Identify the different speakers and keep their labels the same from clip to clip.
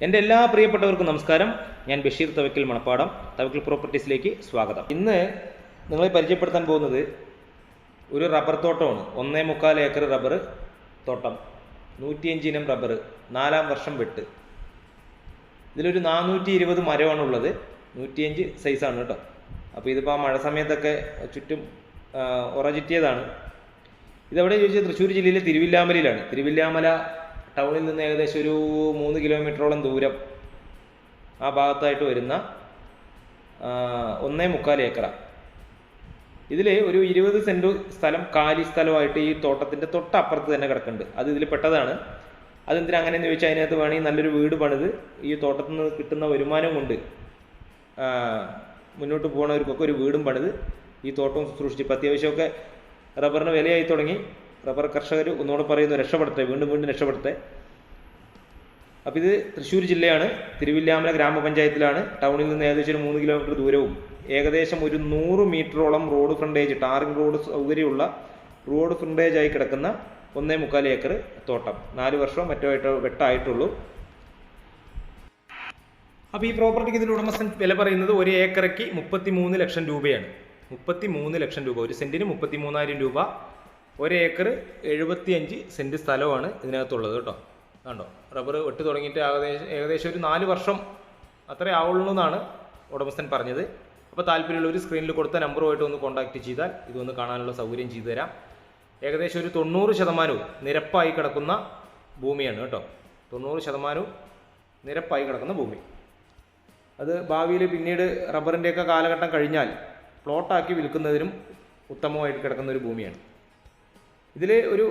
Speaker 1: എൻ്റെ എല്ലാ പ്രിയപ്പെട്ടവർക്കും നമസ്കാരം. ഞാൻ ബഷീർ തവക്കൽ മണപ്പാടം, തവക്കൽ പ്രോപ്പർട്ടീസിലേക്ക് സ്വാഗതം. ഇന്ന് നിങ്ങളെ പരിചയപ്പെടുത്താൻ പോകുന്നത് ഒരു റബ്ബർ തോട്ടമാണ്. 1.25 ഏക്കർ റബ്ബർ തോട്ടം, 105 ഇനം റബ്ബർ, 4-ാം വർഷം വെട്ട്. ഇതിലൊരു 420 മരമാണുള്ളത്. 105 സൈസാണ് കേട്ടോ. അപ്പോൾ ഇതിപ്പോൾ ആ മഴ സമയത്തൊക്കെ ചുറ്റും ഉറചുറ്റിയതാണ്. ഇതെവിടെ ചോദിച്ചാൽ തൃശ്ശൂർ ജില്ലയിലെ തിരുവില്ലാമലയിലാണ്. തിരുവില്ലാമല ടൗണിൽ നിന്ന് ഏകദേശം ഒരു 3 കിലോമീറ്ററോളം ദൂരം ആ ഭാഗത്തായിട്ട് വരുന്ന 1.25 ഏക്കറാണ്. ഇതിൽ ഒരു 20 സെൻറ്റ് സ്ഥലം കാലി സ്ഥലമായിട്ട് ഈ തോട്ടത്തിൻ്റെ തൊട്ടപ്പുറത്ത് തന്നെ കിടക്കുന്നുണ്ട്. അത് ഇതിൽ പെട്ടതാണ്. അതെന്തിനാ അങ്ങനെയെന്ന് ചോദിച്ചാൽ അതിനകത്ത് വേണമെങ്കിൽ നല്ലൊരു വീട് പണിത് ഈ തോട്ടത്തിൽ നിന്ന് കിട്ടുന്ന വരുമാനം കൊണ്ട് മുന്നോട്ട് പോകുന്നവർക്കൊക്കെ ഒരു വീടും പണിത് ഈ തോട്ടവും സൂക്ഷിച്ചിപ്പോൾ അത്യാവശ്യമൊക്കെ റബ്ബറിന് വിലയായി തുടങ്ങി. റബ്ബർ കർഷകർ ഒന്നുകൂടെ പറയുന്നു രക്ഷപ്പെടുത്തേ, വീണ്ടും രക്ഷപ്പെടുത്തേ. അപ്പോൾ ഇത് തൃശ്ശൂർ ജില്ലയാണ്, തിരുവില്ലാമല ഗ്രാമപഞ്ചായത്തിലാണ്. ടൗണിൽ നിന്ന് ഏകദേശം ഒരു 3 കിലോമീറ്റർ ദൂരവും ഏകദേശം ഒരു 100 മീറ്ററോളം റോഡ് ഫ്രണ്ടേജ്, ടാറിംഗ് റോഡ് സൗകര്യമുള്ള റോഡ് ഫ്രണ്ടേജ് ആയി കിടക്കുന്ന 1.25 ഏക്കർ തോട്ടം. 4 വർഷം മറ്റോ വെട്ടായിട്ടുള്ളൂ. അപ്പോൾ ഈ പ്രോപ്പർട്ടിക്ക് ഇതിൻ്റെ ഉടമസ്ഥൻ വില പറയുന്നത് 1 ഏക്കറയ്ക്ക് 33 ലക്ഷം രൂപയാണ്. 33 ലക്ഷം രൂപ, ഒരു സെൻറ്റിന് 33,000 രൂപ. 1 ഏക്കർ 75 സെൻറ്റ് സ്ഥലമാണ് ഇതിനകത്തുള്ളത് കേട്ടോ. കണ്ടോ, റബ്ബർ വെട്ട് തുടങ്ങിയിട്ട് ഏകദേശം ഒരു 4 വർഷം അത്രേ ആവുള്ളൂ എന്നാണ് ഉടമസ്ഥൻ പറഞ്ഞത്. അപ്പോൾ താല്പര്യമുള്ളവർ സ്ക്രീനിൽ കൊടുത്ത നമ്പറുമായിട്ട് ഒന്ന് കോൺടാക്റ്റ് ചെയ്താൽ ഇതൊന്ന് കാണാനുള്ള സൗകര്യം ചെയ്തു തരാം. ഏകദേശം ഒരു 90% നിരപ്പായി കിടക്കുന്ന ഭൂമിയാണ് കേട്ടോ. 90% നിരപ്പായി കിടക്കുന്ന ഭൂമി. അത് ഭാവിയിൽ പിന്നീട് റബ്ബറിൻ്റെയൊക്കെ കാലഘട്ടം കഴിഞ്ഞാൽ പ്ലോട്ടാക്കി വിൽക്കുന്നതിനും ഉത്തമമായിട്ട് കിടക്കുന്ന ഒരു ഭൂമിയാണ്. ഇതിൽ ഒരു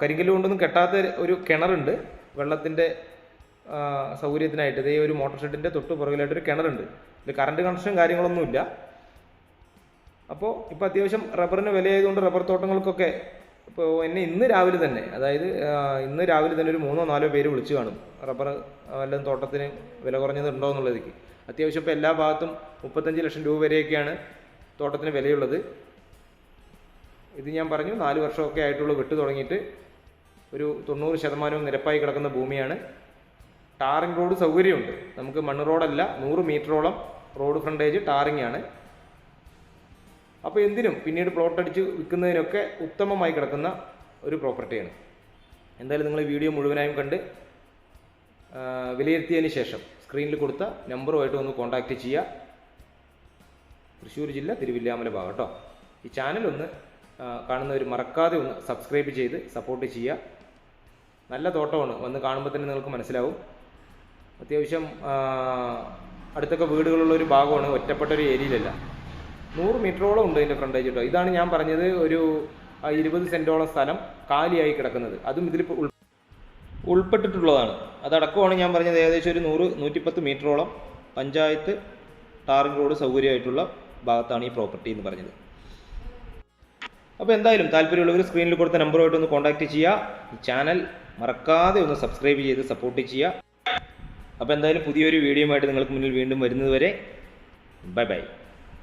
Speaker 1: കരിങ്കല്ല് കൊണ്ടൊന്നും കെട്ടാത്ത ഒരു കിണറുണ്ട് വെള്ളത്തിൻ്റെ സൗകര്യത്തിനായിട്ട്. ഇതേ ഒരു മോട്ടോർ ഷെഡിൻ്റെ തൊട്ട് പുറകിലായിട്ടൊരു കിണറുണ്ട്. ഇതിൽ കറണ്ട് കണക്ഷൻ കാര്യങ്ങളൊന്നുമില്ല. അപ്പോൾ ഇപ്പോൾ അത്യാവശ്യം റബ്ബറിന് വിലയായതുകൊണ്ട് റബ്ബർ തോട്ടങ്ങൾക്കൊക്കെ ഇപ്പോൾ എന്നെ ഇന്ന് രാവിലെ തന്നെ ഒരു 3-4 പേര് വിളിച്ചു കാണും, റബ്ബർ വല്ലതും തോട്ടത്തിന് വില കുറഞ്ഞതുണ്ടോ എന്നുള്ളതിലേക്ക്. അത്യാവശ്യം ഇപ്പോൾ എല്ലാ ഭാഗത്തും 35 ലക്ഷം രൂപ വരെയൊക്കെയാണ് തോട്ടത്തിന് വിലയുള്ളത്. ഇത് ഞാൻ പറഞ്ഞു 4 വർഷമൊക്കെ ആയിട്ടുള്ള വെട്ട് തുടങ്ങിയിട്ട്. ഒരു 90% നിരപ്പായി കിടക്കുന്ന ഭൂമിയാണ്. ടാറിംഗ് റോഡ് സൗകര്യമുണ്ട്. നമുക്ക് മണ്ണ് റോഡല്ല, 100 മീറ്ററോളം റോഡ് ഫ്രണ്ടേജ് ടാറിംഗ് ആണ്. അപ്പോൾ എന്തിനും പിന്നീട് പ്ലോട്ട് അടിച്ച് വിൽക്കുന്നതിനൊക്കെ ഉത്തമമായി കിടക്കുന്ന ഒരു പ്രോപ്പർട്ടിയാണ്. എന്തായാലും നിങ്ങൾ വീഡിയോ മുഴുവനായും കണ്ട് വിലയിരുത്തിയതിന് ശേഷം സ്ക്രീനിൽ കൊടുത്ത നമ്പറുമായിട്ട് ഒന്ന് കോൺടാക്റ്റ് ചെയ്യുക. തൃശ്ശൂർ ജില്ല തിരുവില്ലാമല ഭാഗം കേട്ടോ. ഈ ചാനൽ ഒന്ന് കാണുന്നവർ മറക്കാതെ ഒന്ന് സബ്സ്ക്രൈബ് ചെയ്ത് സപ്പോർട്ട് ചെയ്യുക. നല്ല തോട്ടമാണ്, വന്ന് കാണുമ്പോൾ തന്നെ നിങ്ങൾക്ക് മനസ്സിലാവും. അത്യാവശ്യം അടുത്തൊക്കെ വീടുകളുള്ളൊരു ഭാഗമാണ്, ഒറ്റപ്പെട്ട ഒരു ഏരിയയിലല്ല. 100 മീറ്ററോളം ഉണ്ട് ഇതിൻ്റെ ഫ്രണ്ടേജ് കേട്ടോ. ഇതാണ് ഞാൻ പറഞ്ഞത്, ഒരു 20 സെൻറ്റോളം സ്ഥലം കാലിയായി കിടക്കുന്നത്. അതും ഇതിൽ ഉൾപ്പെട്ടിട്ടുള്ളതാണ്. അതടക്കമാണ് ഞാൻ പറഞ്ഞത്. ഏകദേശം ഒരു 100-110 മീറ്ററോളം പഞ്ചായത്ത് ടാറിംഗ് റോഡ് സൗകര്യമായിട്ടുള്ള ഭാഗത്താണ് ഈ പ്രോപ്പർട്ടി എന്ന് പറഞ്ഞത്. അപ്പോൾ എന്തായാലും താല്പര്യമുള്ളവർ സ്ക്രീനിൽ കൊടുത്ത നമ്പറുമായിട്ട് ഒന്ന് കോൺടാക്റ്റ് ചെയ്യുക. ഈ ചാനൽ മറക്കാതെ ഒന്ന് സബ്സ്ക്രൈബ് ചെയ്ത് സപ്പോർട്ട് ചെയ്യുക. അപ്പോൾ എന്തായാലും പുതിയൊരു വീഡിയോയുമായിട്ട് നിങ്ങൾക്ക് മുന്നിൽ വീണ്ടും വരുന്നത് വരെ ബൈ ബൈ.